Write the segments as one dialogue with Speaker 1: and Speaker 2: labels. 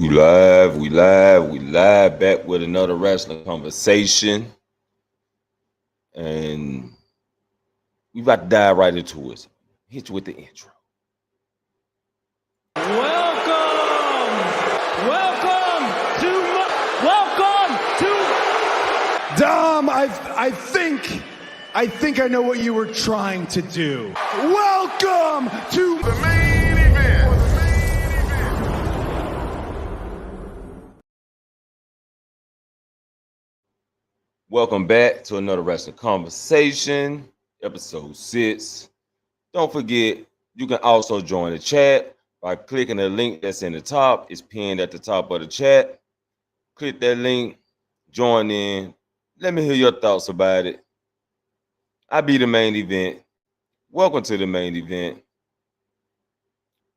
Speaker 1: We live back with another wrestling conversation. And we about to dive right into it. Hit you with the intro.
Speaker 2: Dom, I think I know what you were trying to do. Welcome to the main event.
Speaker 1: Welcome back to another wrestling conversation, episode 6. Don't forget, you can also join the chat by clicking the link that's in the top. It's pinned at the top of the chat. Click that link, join in. Let me hear your thoughts about it. I be the main event. Welcome to the main event.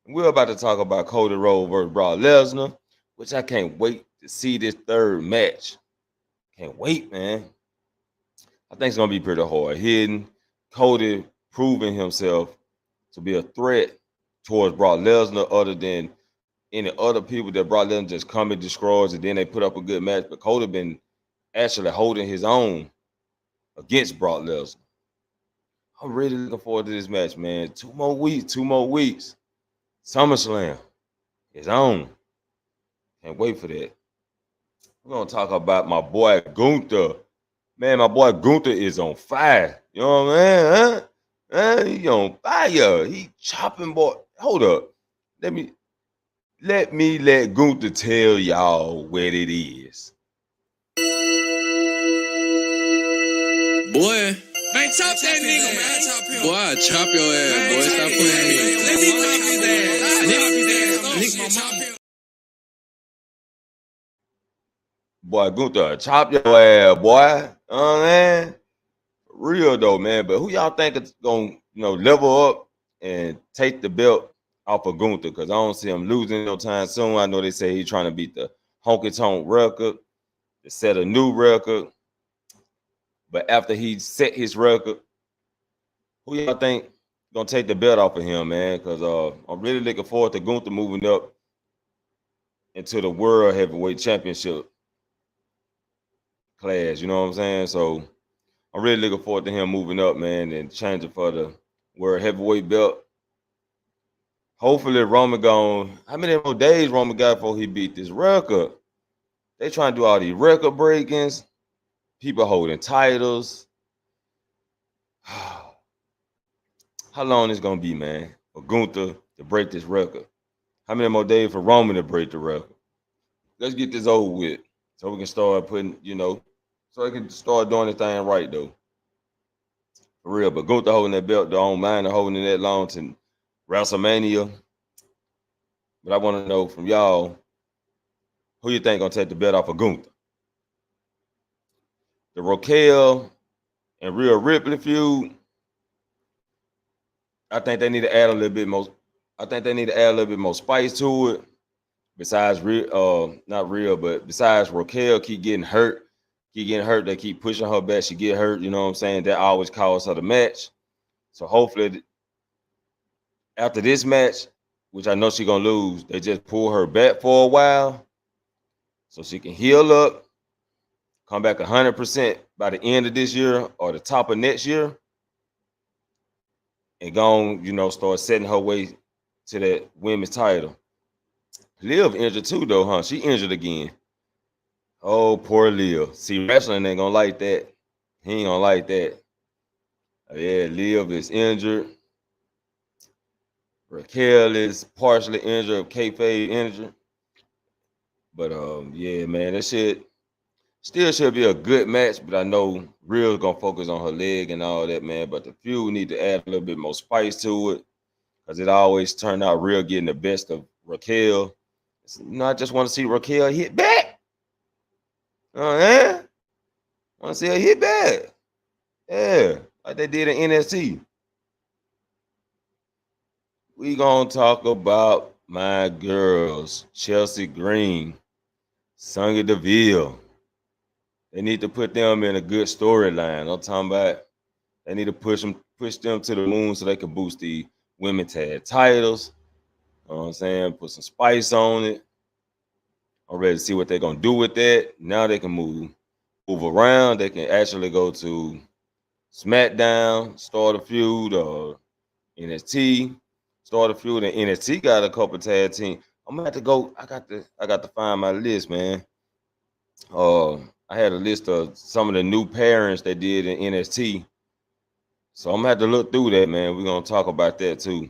Speaker 1: We're about to talk about Cody Rhodes versus Brock Lesnar, which I can't wait to see this third match. Can't wait, man. I think it's going to be pretty hard hitting. Cody proving himself to be a threat towards Brock Lesnar other than any other people that Brock Lesnar just come and destroys and then they put up a good match. But Cody been actually holding his own against Brock Lesnar. I'm really looking forward to this match, man. 2 more weeks. SummerSlam is on. Can't wait for that. We're going to talk about my boy Gunther. Man, my boy Gunther is on fire. You know what I mean? He on fire. He chopping, boy. Hold up. Let Gunther tell y'all what it is.
Speaker 3: Boy. Man, chop that nigga, man. Boy, I chop your ass, boy. Stop playing me. Let me knock his ass. Chop him.
Speaker 1: Boy, Gunther, chop your ass, boy. Man. Real though, man. But who y'all think is gonna, level up and take the belt off of Gunther? Because I don't see him losing no time soon. I know they say he's trying to beat the honky tonk record, to set a new record. But after he set his record, who y'all think gonna take the belt off of him, man? Because I'm really looking forward to Gunther moving up into the World Heavyweight Championship class. You know what I'm saying? So I'm really looking forward to him moving up, man, and changing for the World Heavyweight belt. Hopefully, Roman gone. How many more days Roman got before he beat this record? They trying to do all these record breakings, people holding titles. How long is gonna be, man, for Gunther to break this record? How many more days for Roman to break the record? Let's get this over with, so we can start putting, so he can start doing the thing right though. For real, but Gunther holding that belt, don't mind holding it that long to WrestleMania. But I want to know from y'all, who you think gonna take the belt off of Gunther? The Raquel and Rhea Ripley feud. I think they need to add a little bit more. I think they need to add a little bit more spice to it. Besides, not real, but besides Raquel keep getting hurt, they keep pushing her back. She get hurt. You know what I'm saying? That always costs her the match. So hopefully, after this match, which I know she's gonna lose, they just pull her back for a while, so she can heal up, come back 100% by the end of this year or the top of next year, and go start setting her way to that women's title. Liv injured too, though, huh? She injured again. Oh, poor Liv. See, wrestling ain't gonna like that. He ain't gonna like that. Yeah, Liv is injured. Raquel is partially injured, kayfabe injured. But yeah, man, that shit still should be a good match. But I know Real's gonna focus on her leg and all that, man. But the feud need to add a little bit more spice to it, because it always turned out Real getting the best of Raquel. I just want to see Raquel hit back. Oh yeah, want to see her hit back. Yeah, like they did in NXT. We gonna talk about my girls, Chelsea Green, Sonya Deville. They need to put them in a good storyline. I'm talking about they need to push them to the moon so they can boost the women tag titles. You know what I'm saying? Put some spice on it. I'm ready to see what they're gonna do with that. Now they can move around. They can actually go to SmackDown, start a feud, or NXT, start a feud, and NXT got a couple tag team. I'm gonna have to go. I got to find my list, man. Uh, I had a list of some of the new pairings they did in NXT, so I'm gonna have to look through that, man. We're gonna talk about that too,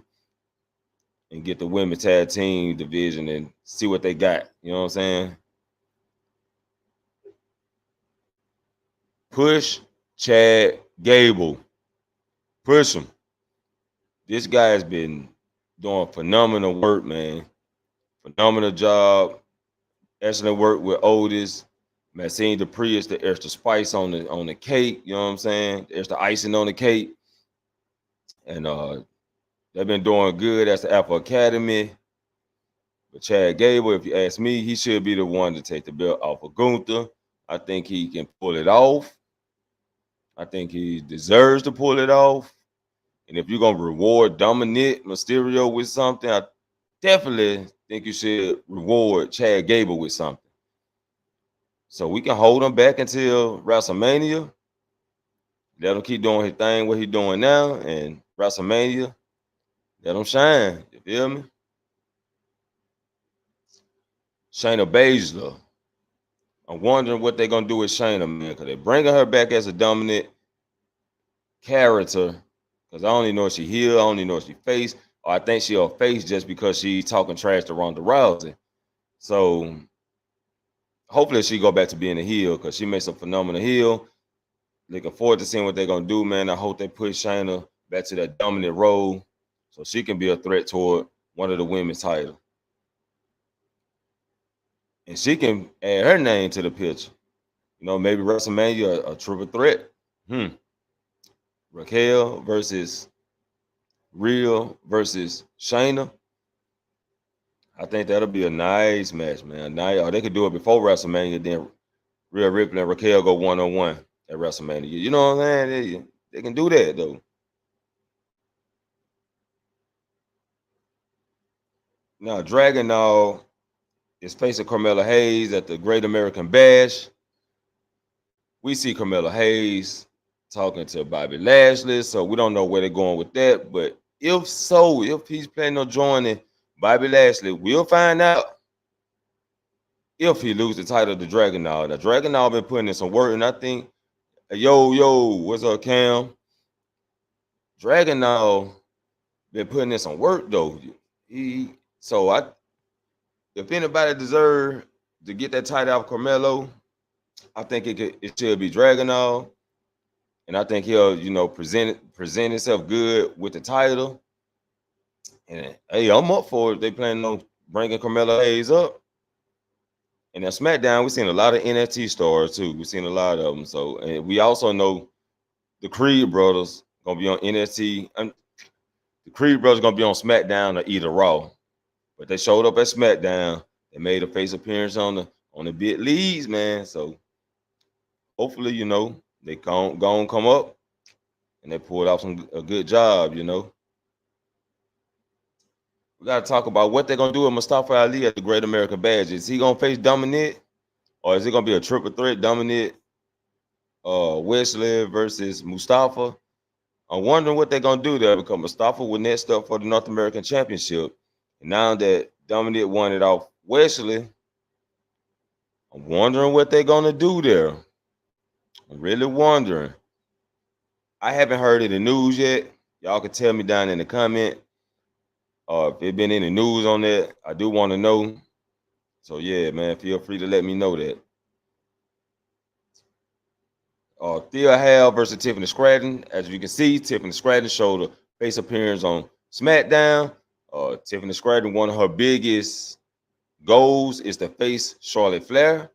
Speaker 1: and get the women's tag team division and see what they got. You know what I'm saying? Push Chad Gable. Push him. This guy has been doing phenomenal work, man. Phenomenal job. Excellent work with Otis. Maxine Dupree is the extra spice on the cake. You know what I'm saying? The extra icing on the cake. And they've been doing good. That's the Apple Academy. But Chad Gable, if you ask me, he should be the one to take the belt off of Gunther. I think he can pull it off. I think he deserves to pull it off. And if you're gonna reward Dominic Mysterio with something, I definitely think you should reward Chad Gable with something. So we can hold him back until WrestleMania. Let him keep doing his thing, what he's doing now, and WrestleMania, let him shine. You feel me? Shayna Baszler. I'm wondering what they're gonna do with Shayna, man, because they're bringing her back as a dominant character. Because I don't even know if she heel, I don't even know if she face, or I think she'll face just because she's talking trash to Ronda Rousey. So hopefully she go back to being a heel because she makes a phenomenal heel. Looking forward to seeing what they're gonna do, man. I hope they push Shayna back to that dominant role so she can be a threat toward one of the women's titles. And she can add her name to the picture. You know, maybe WrestleMania a triple threat. Raquel versus Real versus Shayna. I think that'll be a nice match, man. Or they could do it before WrestleMania, then Rhea Ripley and Raquel go one-on-one at WrestleMania. You know what I'm saying? They can do that, though. Now, Dragunov is facing Carmella Hayes at the Great American Bash. We see Carmella Hayes talking to Bobby Lashley, so we don't know where they're going with that. But if so, if he's planning on joining Bobby Lashley, we'll find out if he loses the title to Dragunov. Now, Dragunov been putting in some work, and I think, yo, what's up, Cam? Dragunov been putting in some work, though. If anybody deserve to get that title off Carmelo, I think it should be Dragunov. And I think he'll, present himself good with the title. And hey, I'm up for it. They planning on bringing Carmelo Hayes up. And at SmackDown, we've seen a lot of NXT stars too. We've seen a lot of them. So, and we also know the Creed brothers gonna be on NXT. The Creed brothers gonna be on SmackDown or either Raw. But they showed up at SmackDown. They made a face appearance on the big leads, man. So hopefully, they gon' come up and they pulled off a good job, We got to talk about what they're going to do with Mustafa Ali at the Great American Bash. Is he going to face Dominic, or is it going to be a triple threat, Dominic, Wesley versus Mustafa? I'm wondering what they're going to do there because Mustafa was next up for the North American Championship. And now that Dominic won it off Wesley, I'm wondering what they're going to do there. I'm really wondering. I haven't heard of the news yet. Y'all can tell me down in the comment. If there been any news on that, I do want to know. So yeah, man, feel free to let me know that. Thea Hale versus Tiffany Stratton. As you can see, Tiffany Stratton showed a face appearance on SmackDown. Tiffany Stratton, one of her biggest goals is to face Charlotte Flair.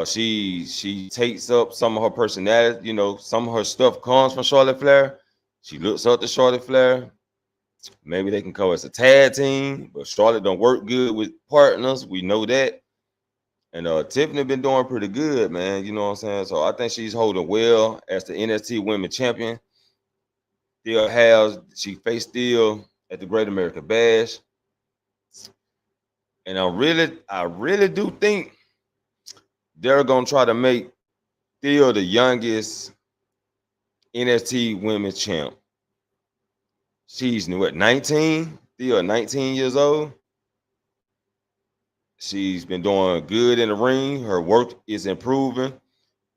Speaker 1: She takes up some of her personality. Some of her stuff comes from Charlotte Flair. She looks up to Charlotte Flair. Maybe they can go as a tag team, but Charlotte don't work good with partners. We know that. And Tiffany been doing pretty good, man. You know what I'm saying? So I think she's holding well as the NXT Women's Champion. She faced Steel at the Great American Bash. And I really do think they're gonna try to make Theo the youngest NXT Women's Champ. She's what 19? Theo 19 years old. She's been doing good in the ring. Her work is improving,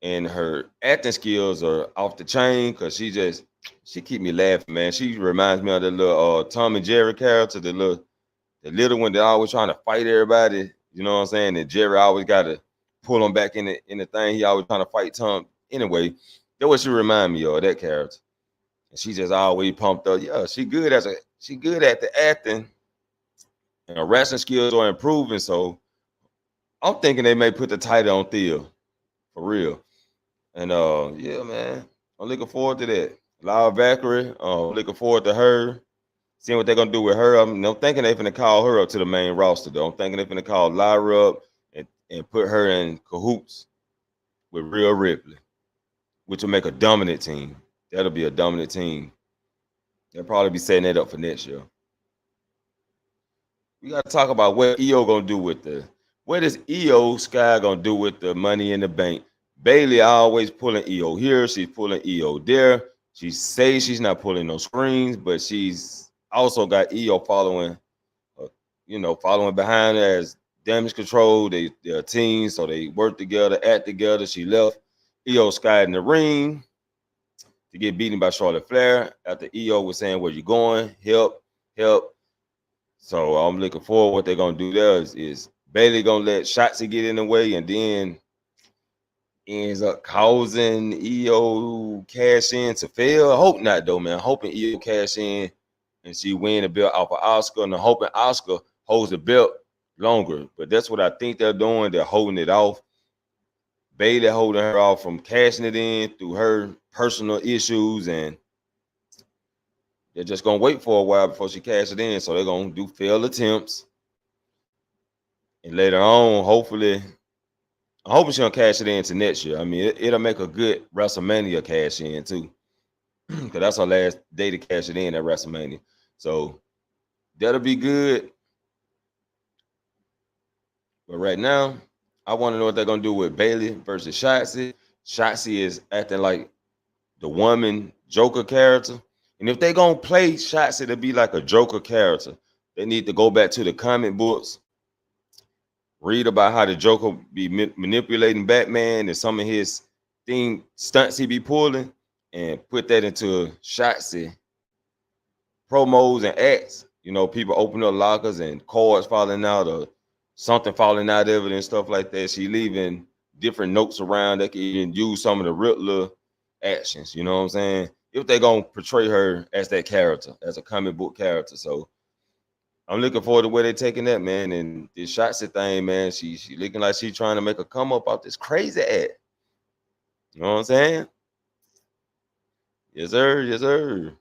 Speaker 1: and her acting skills are off the chain. Cause she keep me laughing, man. She reminds me of the little Tom and Jerry character, the little one that always trying to fight everybody. You know what I'm saying? And Jerry always got to pull him back in the thing. He always trying to fight Tom. Anyway, that's what she remind me of, that character. And she just always pumped up. Yeah, she good at the acting, and her wrestling skills are improving. So I'm thinking they may put the title on Theo for real. And yeah, man, I'm looking forward to that. Lyle Valkyrie, looking forward to her. Seeing what they're gonna do with her. I'm thinking they're gonna call her up to the main roster though. I'm thinking they're gonna call Lyra up and put her in cahoots with Rhea Ripley, which will make a dominant team. That'll be a dominant team. They'll probably be setting that up for next year. We gotta talk about what EO gonna do with what is EO Sky gonna do with the money in the bank. Bailey always pulling EO here, she's pulling EO there. She says she's not pulling no screens, but she's also got EO following following behind her as damage control. They're a team, so they work together, act together. She left EO Sky in the ring to get beaten by Charlotte Flair after EO was saying, "Where you going? Help, help." So I'm looking forward. What they're gonna do there is Bailey gonna let Shotzi get in the way, and then ends up causing EO cash in to fail. I hope not though, man. Hoping EO cash in and she win the belt off of Oscar, and I'm hoping Oscar holds the belt longer. But that's what I think they're doing. They're holding it off. Bailey holding her off from cashing it in through her personal issues, and they're just gonna wait for a while before she cashes it in. So they're gonna do failed attempts, and later on, hopefully, I'm hoping she'll cash it in to next year. I mean, it'll make a good WrestleMania cash in too, because that's her last day to cash it in at WrestleMania. So that'll be good. But right now, I want to know what they're gonna do with Bailey versus Shotzi. Shotzi is acting like the woman Joker character, and if they're gonna play Shotzi to be like a Joker character, they need to go back to the comic books, read about how the Joker be manipulating Batman and some of his thing stunts he be pulling, and put that into Shotzi promos and acts. You know, people open up lockers and cards falling out or something falling out of it and stuff like that. She leaving different notes around that can even use some of the Riddler actions. You know what I'm saying? If they're gonna portray her as that character, as a comic book character. So I'm looking forward to where they're taking that, man. And this Shotzi thing, man, she looking like she trying to make a come up off this crazy ad. You know what I'm saying? Yes, sir. Yes, sir.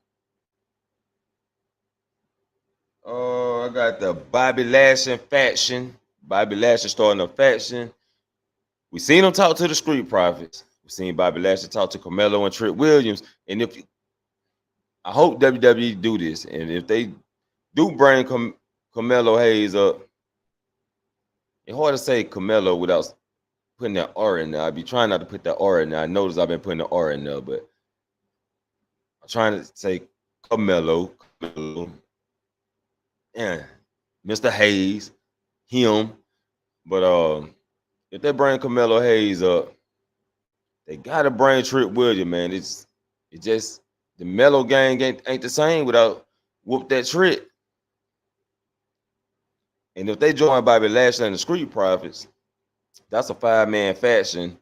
Speaker 1: Oh, I got the Bobby Lashley faction. Bobby Lashley starting a faction. We seen him talk to the Street Profits. We seen Bobby Lashley talk to Carmelo and Trick Williams. And I hope WWE do this, and if they do bring Carmelo Hayes up, it's hard to say Carmelo without putting that R in there. I be trying not to put that R in there. I notice I've been putting the R in there, but I'm trying to say Carmelo, yeah, Mr. Hayes, him. But if they bring Carmelo Hayes up, they gotta bring Trick Williams, man. It just the Mellow gang ain't the same without whoop that Trick. And if they join Bobby Lashley and the Street Profits, that's a 5-man faction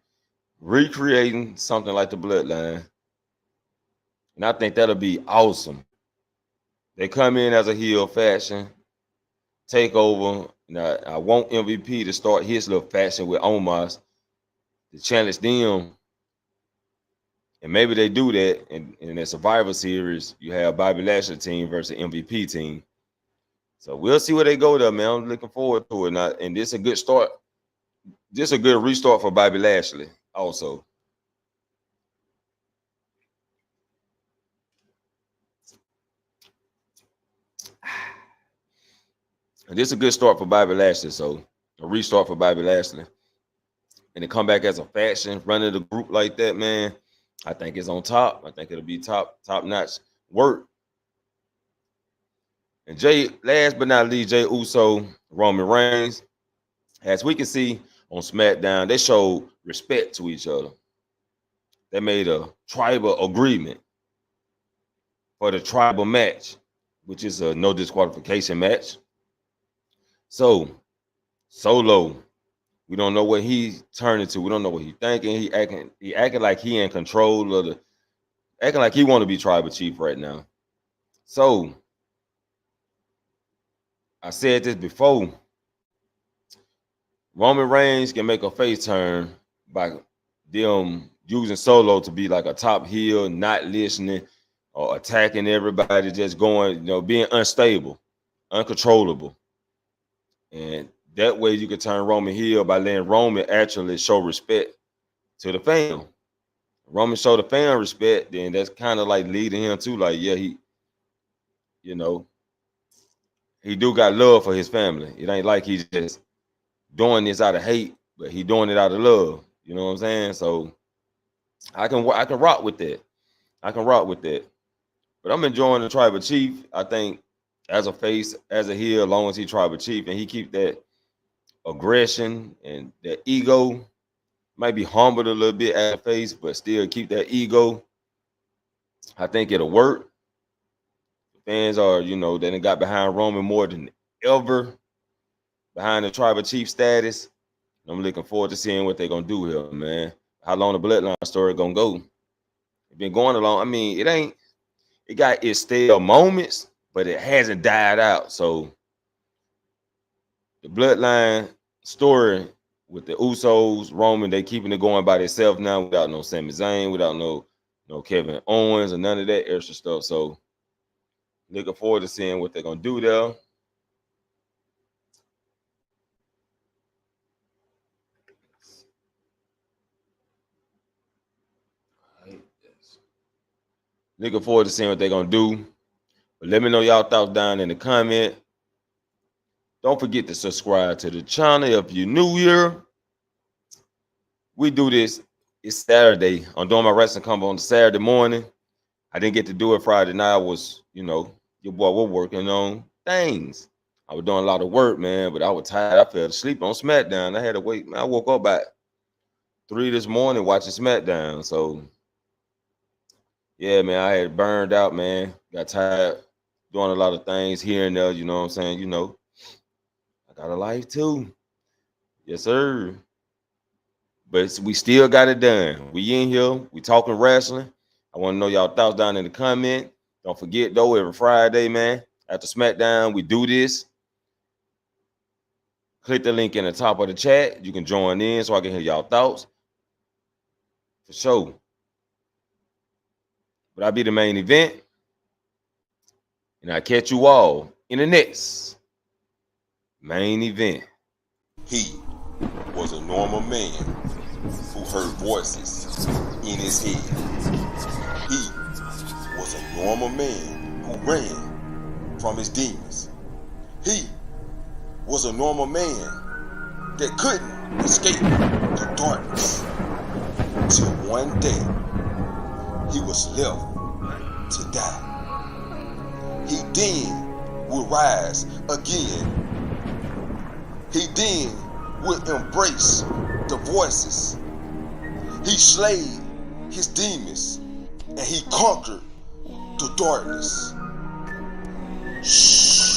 Speaker 1: recreating something like the Bloodline. And I think that'll be awesome. They come in as a heel faction, take over. Now, I want MVP to start his little faction with Omos to challenge them. And maybe they do that in a Survivor Series. You have Bobby Lashley team versus MVP team. So we'll see where they go there, man. I'm looking forward to it. And this is a good start. This is a good restart for Bobby Lashley also. And this is a good start for Bobby Lashley. So a restart for Bobby Lashley. And to come back as a faction, running the group like that, man, I think it's on top. I think it'll be top notch work. And last but not least, Jey Uso, Roman Reigns. As we can see on SmackDown, they showed respect to each other. They made a tribal agreement for the tribal match, which is a no disqualification match. So, Solo, we don't know what he's turning to. We don't know what he's thinking. He acting like he in control of acting like he want to be tribal chief right now. So, I said this before. Roman Reigns can make a face turn by them using Solo to be like a top heel, not listening or attacking everybody, just going, being unstable, uncontrollable. And that way you can turn Roman heel by letting Roman actually show respect to the fan. Roman show the fan respect, then that's kind of like leading him to like, yeah, he do got love for his family. It ain't like he's just doing this out of hate, but he doing it out of love. You know what I'm saying? So I can rock with that. I can rock with that. But I'm enjoying the tribal chief. I think as a face, as a heel, as long as he tribal chief and he keep that aggression and that ego, might be humbled a little bit as a face, but still keep that ego. I think it'll work. The fans are, they done got behind Roman more than ever, behind the tribal chief status. I'm looking forward to seeing what they're gonna do here, man. How long the bloodline story gonna go? It's been going along. I mean, it got its stale moments, but it hasn't died out. So the bloodline story with the Usos, Roman, they keeping it going by themselves now without no Sami Zayn, without no Kevin Owens or none of that extra stuff. So looking forward to seeing what they're gonna do there. Looking forward to seeing what they're gonna do. But let me know y'all thoughts down in the comment. Don't forget to subscribe to the channel if you're new here. We do this. It's Saturday. I'm doing my wrestling combo on Saturday morning. I didn't get to do it Friday night. I was, your boy was working on things. I was doing a lot of work, man, but I was tired. I fell asleep on SmackDown. I had to wait. Man, I woke up at 3 this morning watching SmackDown. So yeah, man, I had burned out, man. Got tired doing a lot of things here and there, you know what I'm saying? I got a life too. Yes, sir. But we still got it done. We in here. We talking wrestling. I want to know y'all thoughts down in the comment. Don't forget, though, every Friday, man, after SmackDown, we do this. Click the link in the top of the chat. You can join in so I can hear y'all thoughts. For sure. But I'll be the main event. And I'll catch you all in the next main event. He was a normal man who heard voices in his head. He was a normal man who ran from his demons. He was a normal man that couldn't escape the darkness. Till one day, he was left to die. He then would rise again. He then would embrace the voices. He slayed his demons and he conquered the darkness. Shh.